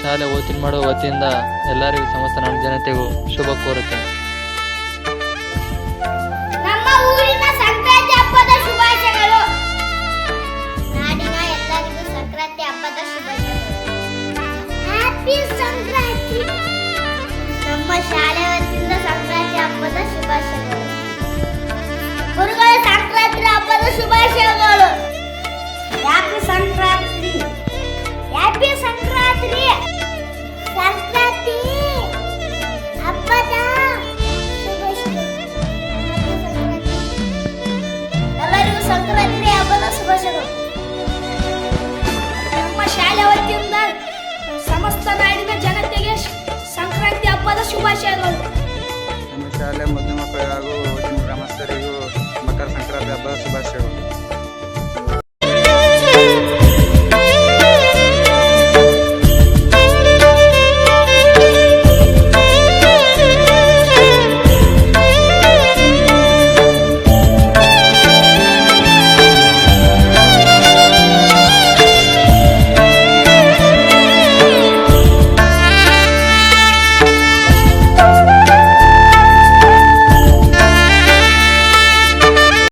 ಶಾಲೆ ಓಚಿನ ಮಾಡುವ ವತಿಯಿಂದ ಎಲ್ಲರಿಗೂ ಸಮಸ್ತ ನಮ್ಮ ಜನತೆಗೂ ಶುಭ ಕೋರುತ್ತೇನೆ. ನಮ್ಮ ಊರಿನ ಸಂಕ್ರಾಂತಿ ಹಬ್ಬದ ಶುಭಾಶಯಗಳು. ನಾಡಿನ ಎಲ್ಲರಿಗೂ ಸಂಕ್ರಾಂತಿ ಹಬ್ಬದ ಶುಭಾಶಯಗಳು. ಹ್ಯಾಪಿ ಸಂಕ್ರಾಂತಿ. ನಮ್ಮ ಶಾಲೆ ವತಿಯಿಂದ ಸಂಕ್ರಾಂತಿ ಹಬ್ಬದ ಶುಭಾಶಯಗಳು. ಗುರುಗಳ ಸಂಕ್ರಾಂತಿ ಹಬ್ಬದ ಶುಭಾಶಯಗಳು. ಹ್ಯಾಪಿ ಸಂಕ್ರಾಂತಿ. ಹ್ಯಾಪಿ ಸಂಕ್ರಾಂತಿ. ಸಂಕ್ರಾಂತಿ ಹಬ್ಬದ ಎಲ್ಲರಿಗೂ ಸಂಕ್ರಾಂತಿ ಹಬ್ಬದ ಶುಭಾಶಯಗಳು. ನಮ್ಮ ಶಾಲೆ ವತಿಯಿಂದ ಸಮಸ್ತ ನಾಡಿನ ಜನತೆಗೆ ಸಂಕ್ರಾಂತಿ ಹಬ್ಬದ ಶುಭಾಶಯಗಳು. ನಮ್ಮ ಶಾಲೆ ಮಕ್ಕಳು ಹಾಗೂ ಗ್ರಾಮಸ್ಥರಿಗೂ ಮಕರ ಸಂಕ್ರಾಂತಿ ಹಬ್ಬದ ಶುಭಾಶಯಗಳು.